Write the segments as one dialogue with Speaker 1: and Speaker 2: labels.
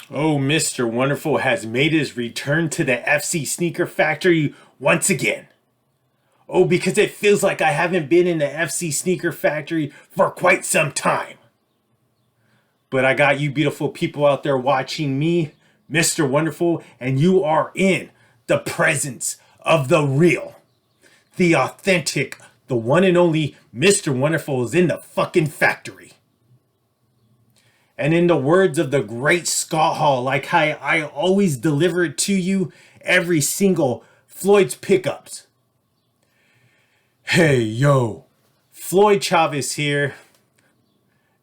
Speaker 1: Oh, Mr. Wonderful has made his return to the FC Sneaker Factory once again. Oh, because it feels like I haven't been in the FC Sneaker Factory for quite some time. But I got you beautiful people out there watching me, Mr. Wonderful, and you are in the presence of the real, the authentic, the one and only Mr. Wonderful is in the fucking factory. And in the words of the great Scott Hall, like I always deliver it to you every single Floyd's pickups. Hey, yo, Floyd CHAVEZ here.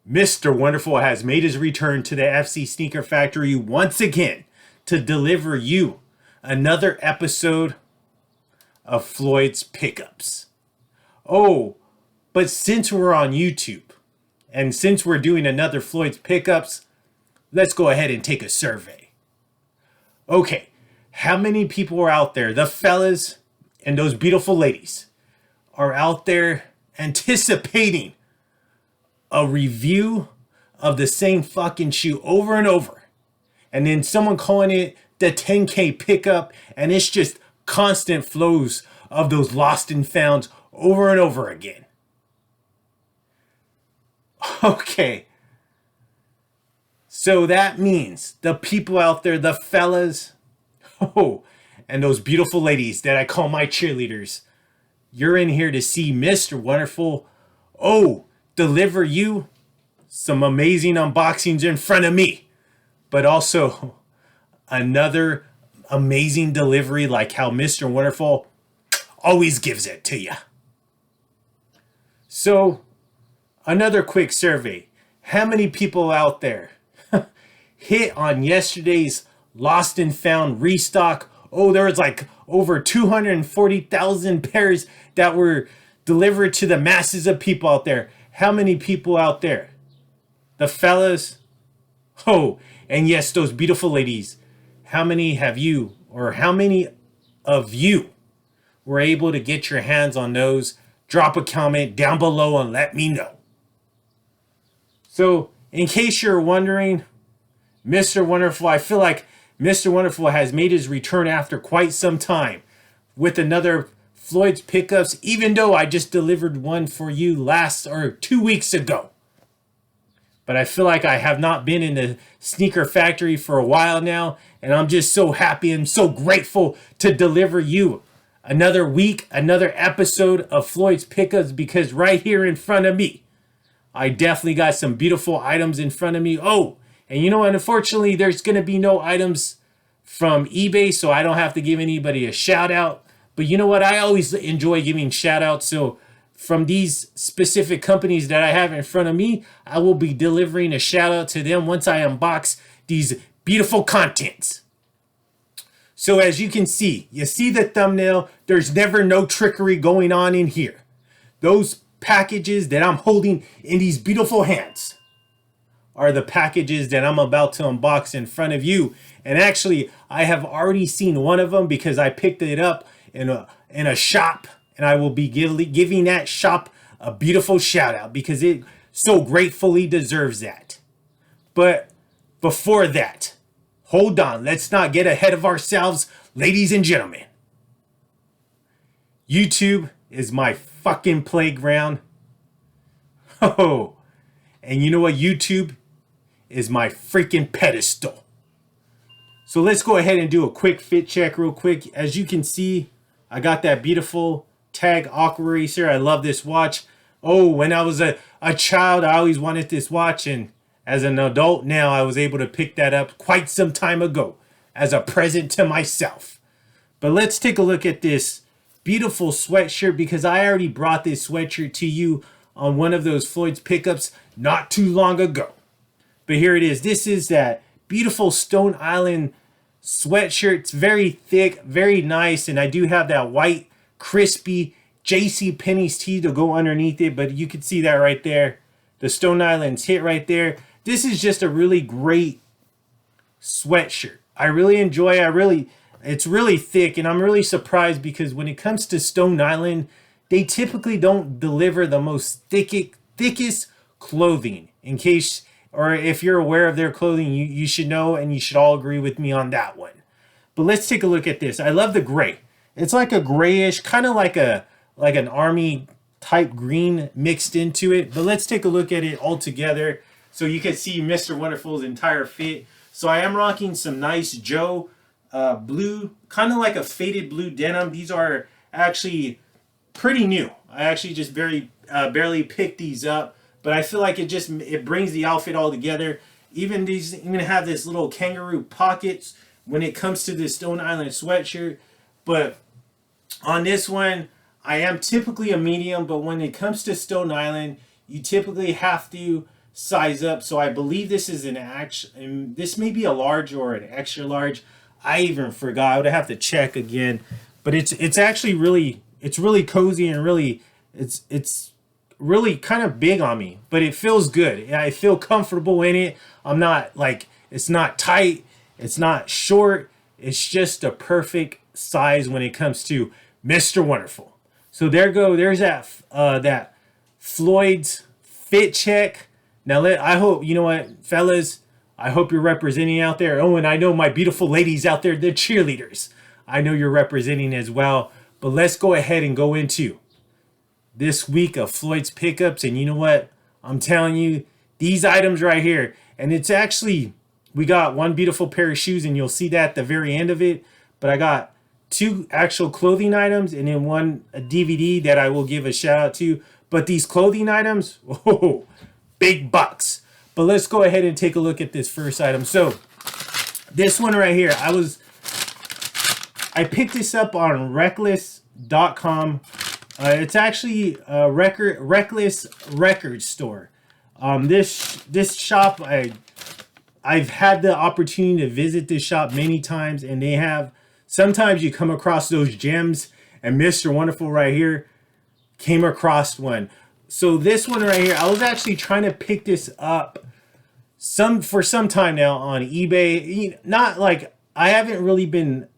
Speaker 1: Mr. Wonderful has made his return to the FC Sneaker Factory once again to deliver you another episode of Floyd's pickups. Oh, but since we're on YouTube, and since we're doing another Floyd's pickups, let's go ahead and take a survey. Okay, how many people are out there, the fellas and those beautiful ladies, are out there anticipating a review of the same fucking shoe over and over? And then someone calling it the 10K pickup, and it's just constant flows of those lost and founds over and over again. Okay, so that means the people out there, the fellas, and those beautiful ladies that I call my cheerleaders, you're in here to see Mr. Wonderful, deliver you some amazing unboxings in front of me, but also another amazing delivery like how Mr. Wonderful always gives it to you. So, another quick survey. How many people out there hit on yesterday's lost and found restock? Oh, there was like over 240,000 pairs that were delivered to the masses of people out there. How many people out there? The fellas? And yes, those beautiful ladies. How many have you, or how many of you were able to get your hands on those? Drop a comment down below and let me know. So, in case you're wondering, Mr. Wonderful, I feel like Mr. Wonderful has made his return after quite some time with another Floyd's pickups, even though I just delivered one for you 2 weeks ago. But I feel like I have not been in the Sneaker Factory for a while now, and I'm just so happy and so grateful to deliver you another week, another episode of Floyd's pickups, because right here in front of me, I definitely got some beautiful items in front of me. And you know what? Unfortunately, there's going to be no items from eBay, so I don't have to give anybody a shout out. But you know what? I always enjoy giving shout outs. So from these specific companies that I have in front of me, I will be delivering a shout out to them once I unbox these beautiful contents. So as you can see, you see the thumbnail, there's never no trickery going on in here. Those packages that I'm holding in these beautiful hands are the packages that I'm about to unbox in front of you. And actually, I have already seen one of them because I picked it up in a shop, and I will be giving that shop a beautiful shout out because it so gratefully deserves that. But before that, hold on, let's not get ahead of ourselves, ladies and gentlemen. YouTube is my fucking playground. And you know what? YouTube is my freaking pedestal. So let's go ahead and do a quick fit check real quick. As you can see, I got that beautiful Tag Aqua Racer. I love this watch. When I was a child, I always wanted this watch, and as an adult now, I was able to pick that up quite some time ago as a present to myself. But let's take a look at this beautiful sweatshirt, because I already brought this sweatshirt to you on one of those Floyd's pickups not too long ago. But here it is. This is that beautiful Stone Island sweatshirt. It's very thick, very nice, and I do have that white, crispy JCPenney's tee to go underneath it, but you can see that right there. The Stone Island's hit right there. This is just a really great sweatshirt. I really enjoy it. It's really thick, and I'm really surprised because when it comes to Stone Island, they typically don't deliver the most thickest clothing. In case or if you're aware of their clothing, you should know, and you should all agree with me on that one. But let's take a look at this. I love the gray. It's like a grayish, kind of like an army type green mixed into it. But let's take a look at it all together so you can see Mr. Wonderful's entire fit. So I am rocking some nice Joe blue, kind of like a faded blue denim. These are actually pretty new. I actually just barely picked these up, but I feel like it brings the outfit all together. Even have this little kangaroo pockets when it comes to this Stone Island sweatshirt. But on this one, I am typically a medium, but when it comes to Stone Island, you typically have to size up. So I believe this is this may be a large or an extra large. I even forgot. I would have to check again. But it's actually really cozy, and it's really kind of big on me, but it feels good. I feel comfortable in it. I'm not like, it's not tight, it's not short. It's just a perfect size when it comes to Mr. Wonderful. So there's that Floyd's fit check. Now I hope, you know what, fellas, I hope you're representing out there. Oh, and I know my beautiful ladies out there, the cheerleaders, I know you're representing as well. But let's go ahead and go into this week of Floyd's pickups. And you know what? I'm telling you, these items right here. And it's actually, we got one beautiful pair of shoes, and you'll see that at the very end of it. But I got two actual clothing items, and then a DVD that I will give a shout out to. But these clothing items, oh, big bucks. But let's go ahead and take a look at this first item. So this one right here, I picked this up on reckless.com. It's actually a Reckless record store. This shop, I've had the opportunity to visit this shop many times, and they have, sometimes you come across those gems, and Mr. Wonderful right here came across one. So this one right here, I was actually trying to pick this up for some time now on eBay. Not like, I haven't really been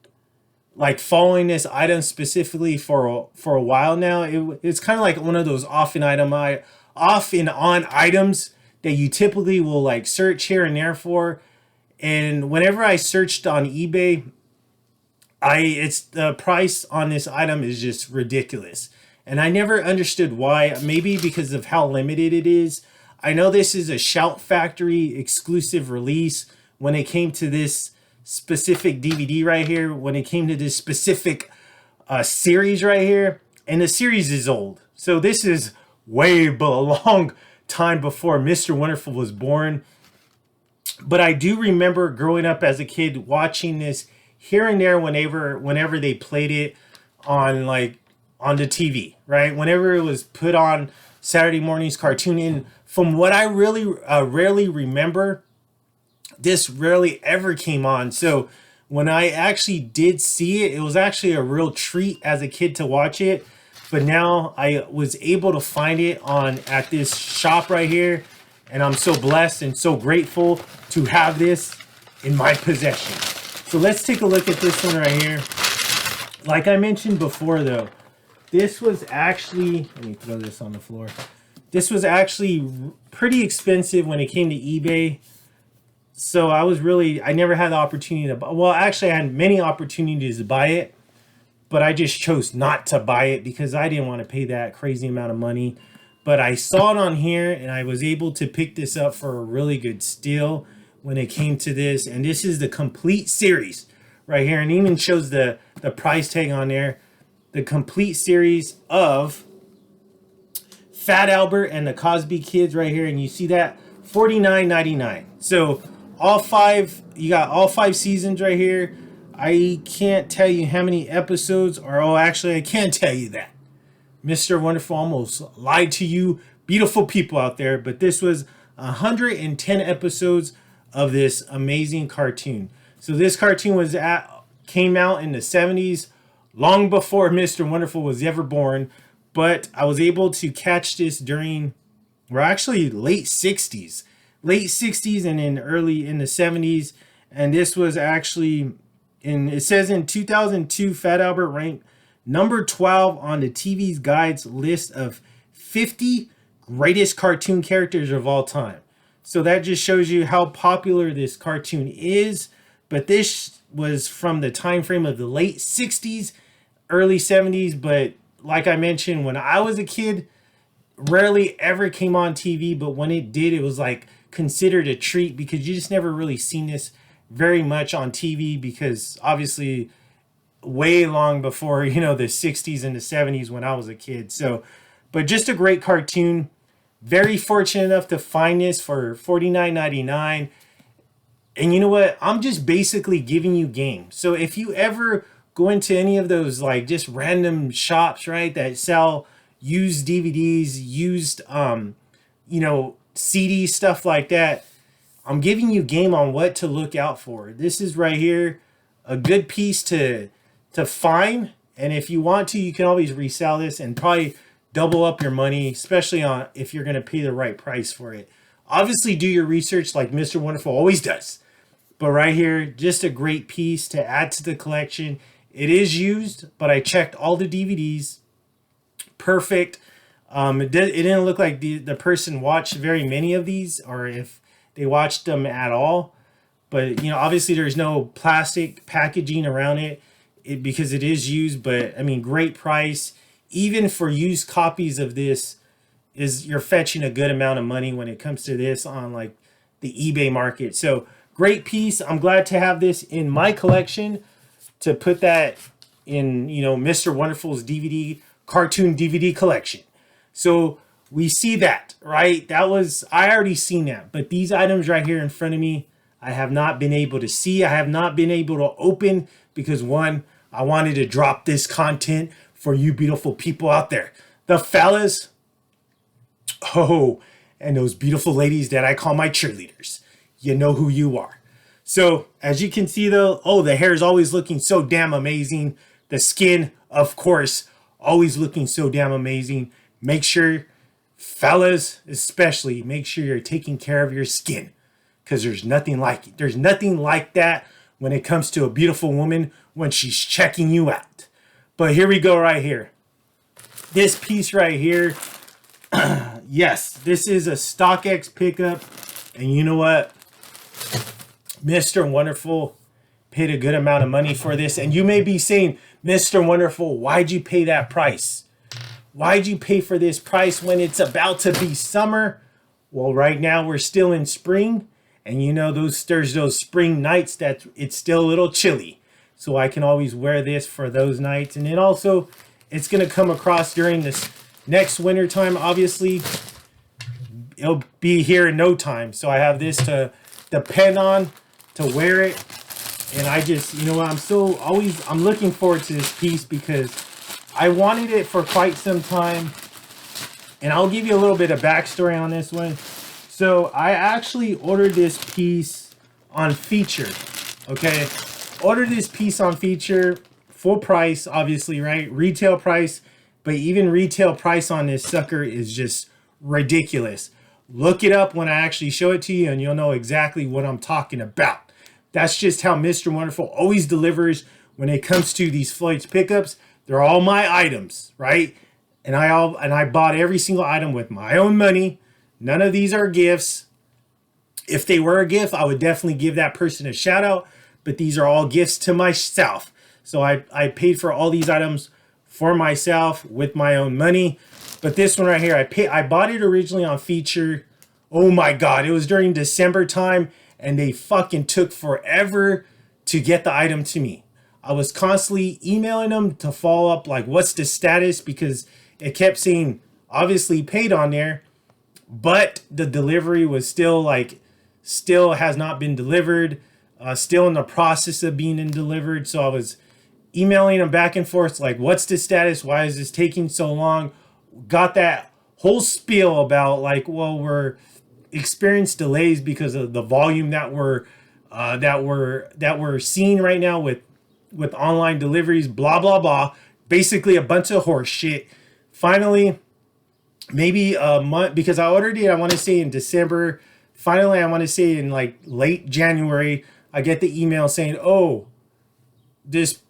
Speaker 1: like following this item specifically for a while now. It's kind of like one of those off and on items that you typically will like search here and there for. And whenever I searched on eBay, it's the price on this item is just ridiculous. And I never understood why. Maybe because of how limited it is. I know this is a Shout Factory exclusive release when it came to this specific DVD right here, when it came to this specific series right here. And the series is old. So this is a long time before Mr. Wonderful was born. But I do remember growing up as a kid watching this here and there whenever they played it on the TV, right? Whenever it was put on Saturday morning's cartoon. And from what I really rarely remember, this rarely ever came on. So when I actually did see it, it was actually a real treat as a kid to watch it. But now I was able to find it at this shop right here. And I'm so blessed and so grateful to have this in my possession. So let's take a look at this one right here. Like I mentioned before though, this was actually, let me throw this on the floor. This was actually pretty expensive when it came to eBay. So I never had the opportunity to buy. Well, actually I had many opportunities to buy it, but I just chose not to buy it because I didn't want to pay that crazy amount of money. But I saw it on here and I was able to pick this up for a really good steal when it came to this. And this is the complete series right here. And it even shows the price tag on there. The complete series of Fat Albert and the Cosby Kids right here. And you see that $49.99. So you got all 5 seasons right here. I can't tell you how many episodes actually I can tell you that. Mr. Wonderful almost lied to you, beautiful people out there, but this was 110 episodes of this amazing cartoon. So this cartoon came out in the 70s, long before Mr. Wonderful was ever born, but I was able to catch this during, actually late 60s and then early in the 70s. And this was actually, it says in 2002, Fat Albert ranked number 12 on the TV's Guide's list of 50 greatest cartoon characters of all time. So that just shows you how popular this cartoon is. But this was from the time frame of the late 60s, early 70s. But like I mentioned, when I was a kid, rarely ever came on TV. But when it did, it was like considered a treat because you just never really seen this very much on TV, because obviously way long before, you know, the 60s and the 70s when I was a kid. So, but just a great cartoon. Very fortunate enough to find this for $49.99. And you know what? I'm just basically giving you game. So if you ever go into any of those like just random shops, right, that sell used DVDs, used you know, CD stuff like that, I'm giving you game on what to look out for. This is right here a good piece to find, and if you want to, you can always resell this and probably double up your money, especially on if you're going to pay the right price for it. Obviously, do your research like Mr. Wonderful always does. But right here, just a great piece to add to the collection. It is used, but I checked all the DVDs. Perfect. It didn't look like the person watched very many of these, or if they watched them at all. But, you know, obviously there's no plastic packaging around it, because it is used. But, I mean, great price. Even for used copies of this, you're fetching a good amount of money when it comes to this on, like, the eBay market. So, great piece. I'm glad to have this in my collection, to put that in, you know, Mr. Wonderful's cartoon DVD collection. So we see that, right? I already seen that. But these items right here in front of me, I have not been able to see. I have not been able to open because, one, I wanted to drop this content for you beautiful people out there. The fellas, oh, and those beautiful ladies that I call my cheerleaders. You know who you are. So as you can see though, oh, the hair is always looking so damn amazing. The skin, of course, always looking so damn amazing. Make sure, fellas especially, make sure you're taking care of your skin, because there's nothing like it. There's nothing like that when it comes to a beautiful woman when she's checking you out. But here we go right here. This piece right here, yes, this is a StockX pickup. And you know what? Mr. Wonderful paid a good amount of money for this. And you may be saying, Mr. Wonderful, why'd you pay that price? Why'd you pay for this price when it's about to be summer? Well, right now we're still in spring. And you know, there's those spring nights that it's still a little chilly. So I can always wear this for those nights. And then also, it's going to come across during this next winter time. Obviously, it'll be here in no time. So I have this to depend on, to wear it. And I just, you know what, I'm looking forward to this piece because I wanted it for quite some time. And I'll give you a little bit of backstory on this one. So I actually ordered this piece on Feature. Okay. Ordered this piece on Feature, full price, obviously, right? Retail price. But even retail price on this sucker is just ridiculous. Look it up when I actually show it to you and you'll know exactly what I'm talking about. That's just how Mr. Wonderful always delivers when it comes to these Floyd's pickups. They're all my items, right? And I bought every single item with my own money. None of these are gifts. If they were a gift, I would definitely give that person a shout out. But these are all gifts to myself. So I paid for all these items for myself with my own money. But this one right here, I bought it originally on Feature. Oh my God, it was during December time and they fucking took forever to get the item to me. I was constantly emailing them to follow up, like, what's the status? Because it kept saying, obviously paid on there, but the delivery was still has not been delivered, still in the process of being delivered. So I was emailing them back and forth, like, what's the status? Why is this taking so long? Got that whole spiel about, like, well, we're experienced delays because of the volume that we're seeing right now with online deliveries, blah blah blah. Basically a bunch of horse shit. Finally, maybe a month, because I ordered it, I want to say in December. Finally, I want to say in like late January, I get the email saying, oh, this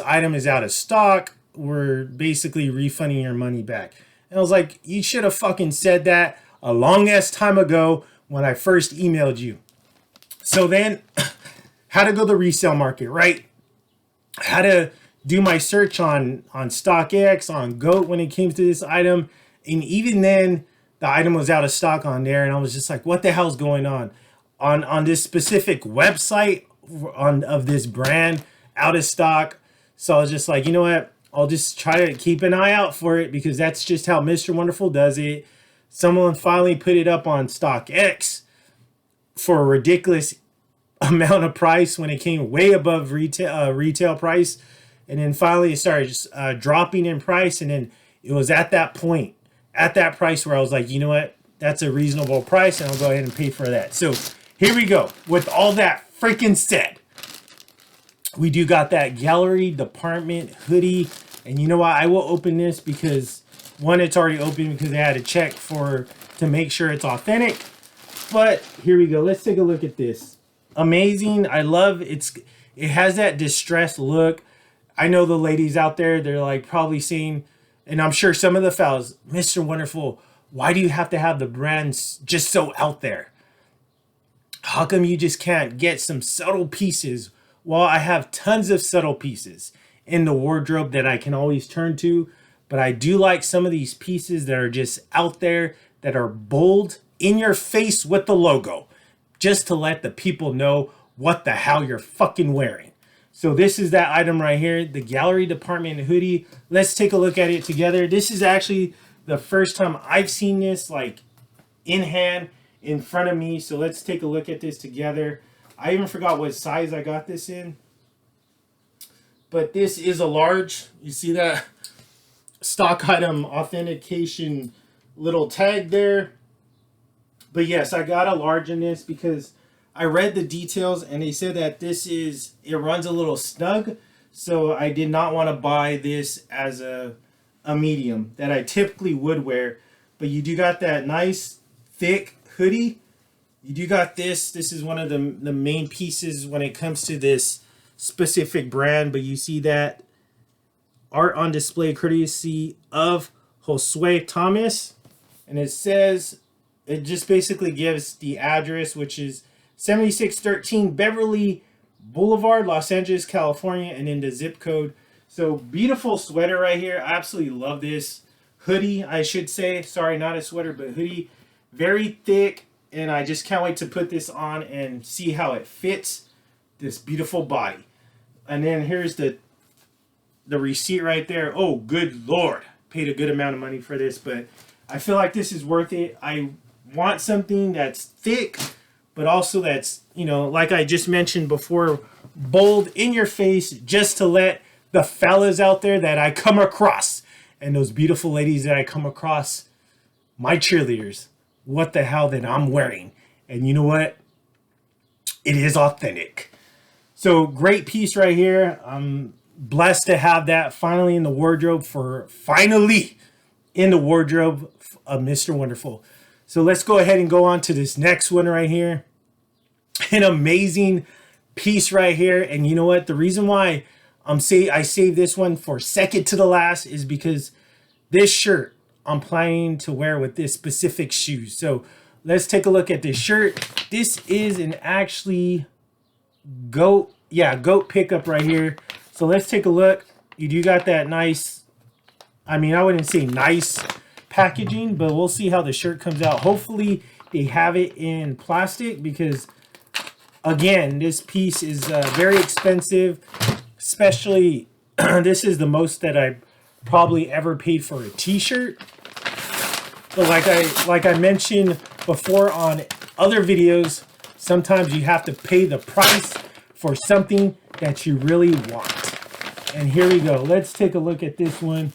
Speaker 1: item is out of stock. We're basically refunding your money back. And I was like, you should have fucking said that a long ass time ago when I first emailed you. So then, how to go to the resale market, right? How to do my search on StockX, on GOAT when it came to this item. And even then, the item was out of stock on there. And I was just like, what the hell's going on? On this specific website of this brand, out of stock. So I was just like, you know what? I'll just try to keep an eye out for it, because that's just how Mr. Wonderful does it. Someone finally put it up on StockX for a ridiculous amount of price when it came way above retail price. And then finally it started just dropping in price. And then it was at that point, at that price, where I was like, you know what? That's a reasonable price, and I'll go ahead and pay for that. So here we go. With all that freaking said, we do got that Gallery Dept hoodie. And you know what? I will open this because, one, it's already open because I had to check to make sure it's authentic. But here we go. Let's take a look at this. Amazing. I love it has that distressed look. I know the ladies out there, they're like probably seeing, and I'm sure some of the fellas, Mr. Wonderful, why do you have to have the brands just so out there? How come you just can't get some subtle pieces? Well, I have tons of subtle pieces in the wardrobe that I can always turn to, but I do like some of these pieces that are just out there, that are bold, in your face with the logo, just to let the people know what the hell you're fucking wearing. So this is that item right here, the Gallery Dept hoodie. Let's take a look at it together. This is actually the first time I've seen this like in hand in front of me. So let's take a look at this together. I even forgot what size I got this in, but this is a large. You see that stock item authentication little tag there. But yes, I got a large in this because I read the details and they said that it runs a little snug. So I did not want to buy this as a medium that I typically would wear. But you do got that nice thick hoodie. You do got this. This is one of the main pieces when it comes to this specific brand. But you see that art on display courtesy of Josue Thomas. And it says, it just basically gives the address, which is 7613 Beverly Boulevard, Los Angeles, California, and in the zip code. So beautiful sweater right here. I absolutely love this hoodie, I should say. Sorry, not a sweater, but hoodie. Very thick, and I just can't wait to put this on and see how it fits this beautiful body. And then here's the receipt right there. Oh, good Lord. Paid a good amount of money for this, but I feel like this is worth it. I want something that's thick, but also that's, you know, like I just mentioned before, bold, in your face, just to let the fellas out there that I come across, and those beautiful ladies that I come across, my cheerleaders, what the hell that I'm wearing. And you know what? It is authentic. So great piece right here. I'm blessed to have that finally in the wardrobe of Mr. Wonderful. So let's go ahead and go on to this next one right here. An amazing piece right here. And you know what? The reason why I saved this one for second to the last is because this shirt I'm planning to wear with this specific shoes. So let's take a look at this shirt. This is an actually GOAT pickup right here. So let's take a look. You do got that nice, I mean, I wouldn't say nice packaging, but we'll see how the shirt comes out. Hopefully they have it in plastic, because again, this piece is very expensive, especially this is the most that I probably ever paid for a t-shirt. But like I mentioned before on other videos, sometimes you have to pay the price for something that you really want. And here we go. Let's take a look at this one.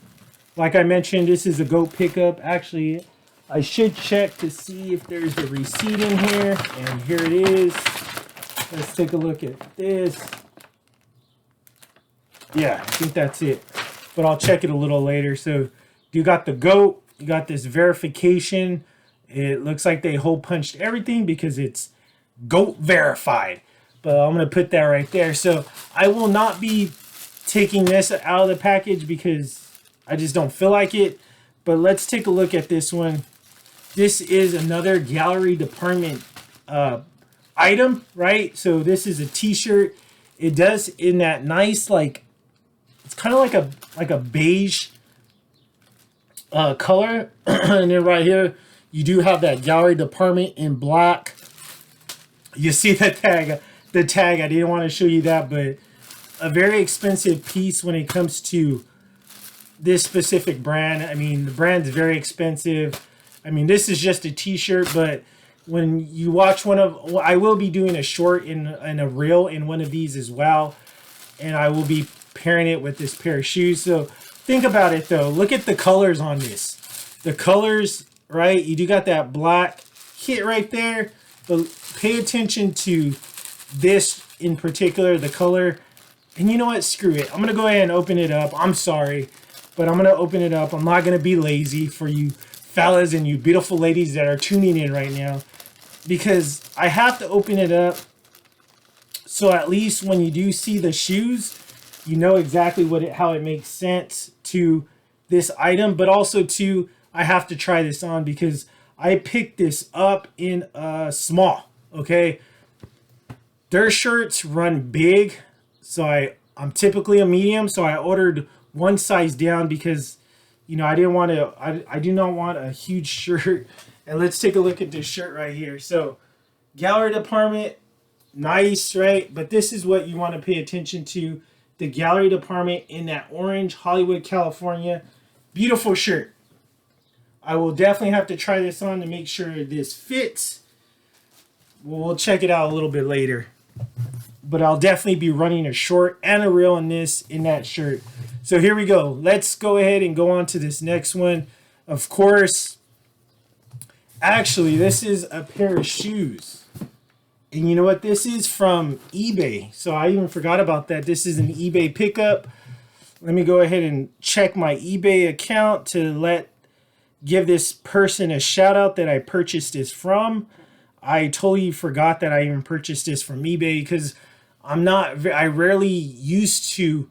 Speaker 1: Like I mentioned, this is a GOAT pickup. Actually, I should check to see if there's a receipt in here. And here it is. Let's take a look at this. Yeah, I think that's it. But I'll check it a little later. So you got the GOAT. You got this verification. It looks like they hole punched everything because it's GOAT verified. But I'm going to put that right there. So I will not be taking this out of the package because I just don't feel like it. But let's take a look at this one. This is another Gallery Dept item, right? So this is a t-shirt. It does in that nice, like, it's kind of like a beige color. And then right here you do have that gallery department in black. You see the tag. I didn't want to show you that, but a very expensive piece when it comes to this specific brand. I mean, the brand's very expensive. I mean, this is just a t-shirt, but when you watch I will be doing a short and a reel in one of these as well, and I will be pairing it with this pair of shoes. So think about it though. Look at the colors on this. The colors, right? You do got that black hit right there, but pay attention to this in particular, the color. And you know what? Screw it. I'm going to go ahead and open it up. I'm sorry, but I'm going to open it up. I'm not going to be lazy for you fellas and you beautiful ladies that are tuning in right now, because I have to open it up so at least when you do see the shoes, you know exactly how it makes sense to this item. But also too, I have to try this on because I picked this up in a small, okay? Their shirts run big, so I'm typically a medium, so I ordered one size down because, you know, I didn't want to, I do not want a huge shirt. And let's take a look at this shirt right here. So gallery department, nice, right? But this is what you want to pay attention to. The gallery department in that orange, Hollywood, California. Beautiful shirt. I will definitely have to try this on to make sure this fits. We'll check it out a little bit later. But I'll definitely be running a short and a reel in that shirt. So here we go. Let's go ahead and go on to this next one. Of course, actually, this is a pair of shoes. And you know what? This is from eBay. So I even forgot about that. This is an eBay pickup. Let me go ahead and check my eBay account to give this person a shout out that I purchased this from. I totally forgot that I even purchased this from eBay because I rarely used to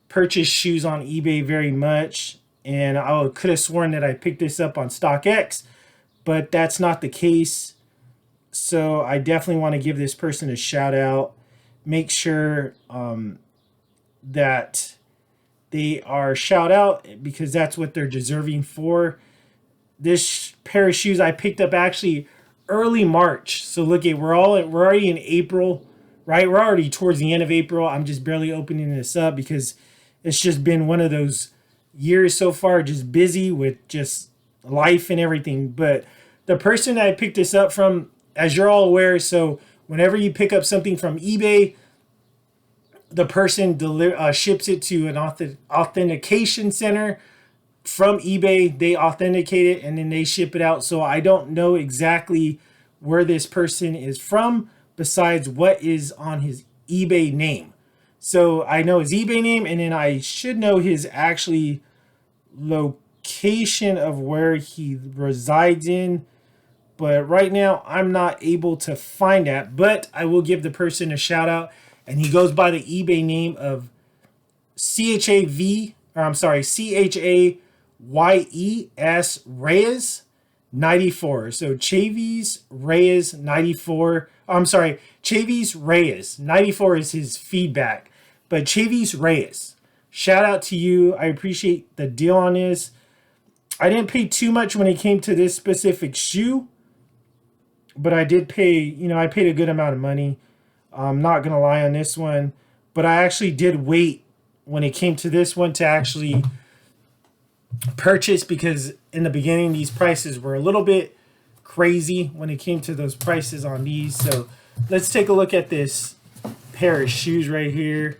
Speaker 1: purchase shoes on eBay very much. And I could have sworn that I picked this up on StockX, but that's not the case. So I definitely want to give this person a shout out. Make sure that they are shout out because that's what they're deserving for. This pair of shoes I picked up actually early March. So look at, we're already in April, right? We're already towards the end of April. I'm just barely opening this up because it's just been one of those years so far, just busy with just life and everything. But the person that I picked this up from, as you're all aware, so whenever you pick up something from eBay, the person ships it to an authentication center from eBay. They authenticate it and then they ship it out. So I don't know exactly where this person is from besides what is on his eBay name. So I know his eBay name, and then I should know his actually location of where he resides in. But right now I'm not able to find that, but I will give the person a shout out. And he goes by the eBay name of CHAVEZ Reyes 94. So CHAVEZ Reyes 94. CHAVEZ Reyes 94 is his feedback. But CHAVEZ Reyes, shout out to you. I appreciate the deal on this. I didn't pay too much when it came to this specific shoe, but I did pay, I paid a good amount of money. I'm not going to lie on this one, but I actually did wait when it came to this one to actually purchase, because in the beginning these prices were a little bit crazy when it came to those prices on these. So let's take a look at this pair of shoes right here.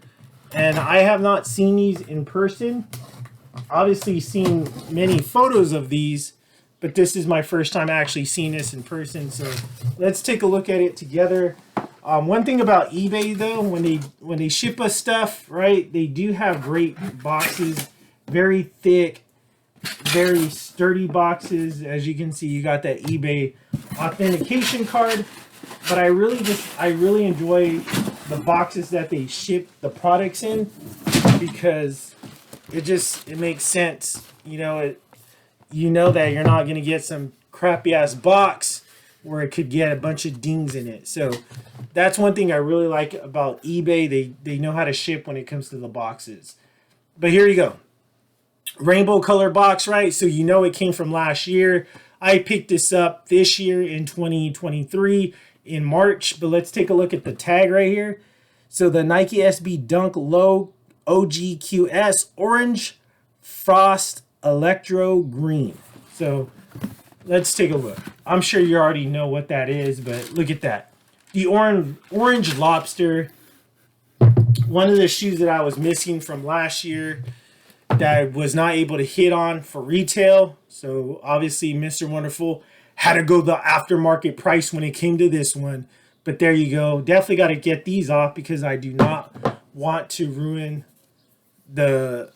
Speaker 1: And I have not seen these in person. Obviously seen many photos of these, but this is my first time actually seeing this in person. So let's take a look at it together. One thing about eBay though, when they ship us stuff, right, they do have great boxes, very thick, very sturdy boxes. As you can see, you got that eBay authentication card. But I really enjoy the boxes that they ship the products in, because it makes sense. You know that you're not gonna get some crappy ass box where it could get a bunch of dings in it. So that's one thing I really like about eBay. They know how to ship when it comes to the boxes. But here you go. Rainbow color box, right? So you know it came from last year. I picked this up this year in 2023 in March. But let's take a look at the tag right here. So the Nike SB Dunk Low OGQS Orange Frost Electro Green. So let's take a look. I'm sure you already know what that is, but look at that. The orange lobster. One of the shoes that I was missing from last year that I was not able to hit on for retail. So obviously Mr. Wonderful had to go the aftermarket price when it came to this one. But there you go. Definitely got to get these off because I do not want to ruin the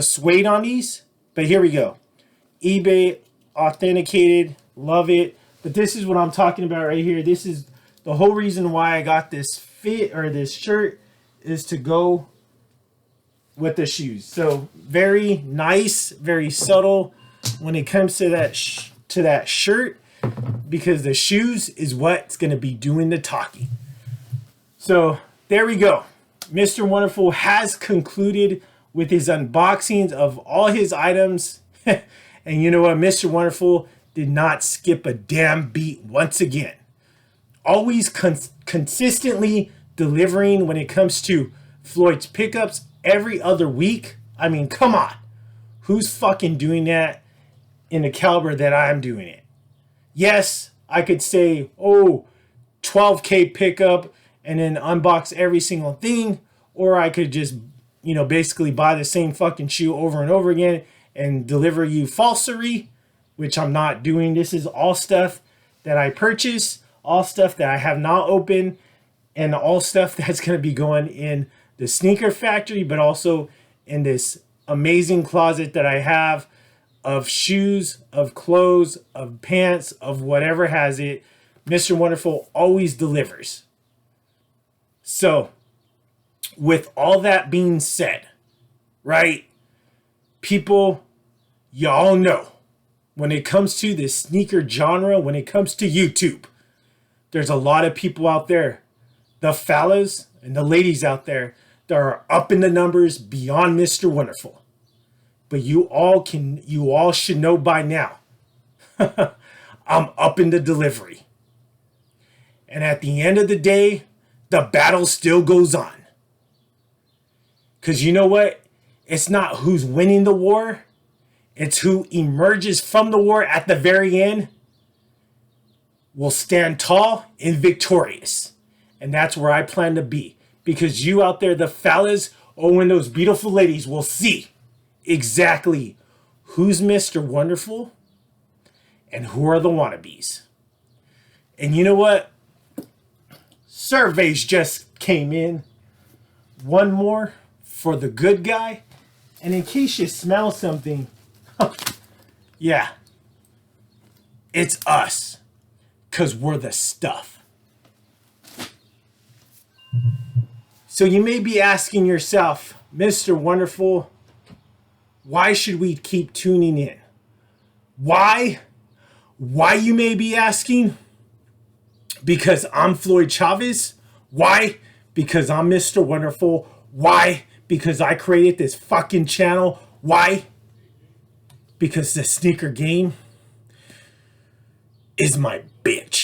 Speaker 1: suede on these. But here we go. eBay authenticated. Love it. But this is what I'm talking about right here. This is the whole reason why I got this fit or this shirt is to go with the shoes. So very nice, very subtle when it comes to that shirt, because the shoes is what's going to be doing the talking. So there we go. Mr. Wonderful has concluded with his unboxings of all his items. And you know what? Mr. Wonderful did not skip a damn beat once again. Always consistently delivering when it comes to Floyd's pickups every other week. I mean, come on. Who's fucking doing that in the caliber that I'm doing it? Yes, I could say, oh, 12K pickup and then unbox every single thing. Or I could just, basically buy the same fucking shoe over and over again and deliver you falsery, which I'm not doing. This is all stuff that I purchased, all stuff that I have not opened, and all stuff that's going to be going in the Csneakerfactory, but also in this amazing closet that I have of shoes, of clothes, of pants, of whatever has it. Mr. Wonderful always delivers. So, with all that being said, right, people, y'all know, when it comes to this sneaker genre, when it comes to YouTube, there's a lot of people out there, the fellas and the ladies out there, that are up in the numbers beyond Mr. Wonderful. But you all should know by now, I'm up in the delivery. And at the end of the day, the battle still goes on. Because you know what? It's not who's winning the war. It's who emerges from the war at the very end will stand tall and victorious. And that's where I plan to be. Because you out there, the fellas, and those beautiful ladies will see exactly who's Mr. Wonderful and who are the wannabes. And you know what? Surveys just came in. One more for the good guy. And in case you smell something, yeah, it's us. Because we're the stuff. So you may be asking yourself, Mr. Wonderful, why should we keep tuning in? Why? Why, you may be asking? Because I'm Floyd CHAVEZ. Why? Because I'm Mr. Wonderful. Why? Because I created this fucking channel. Why? Because the sneaker game is my bitch.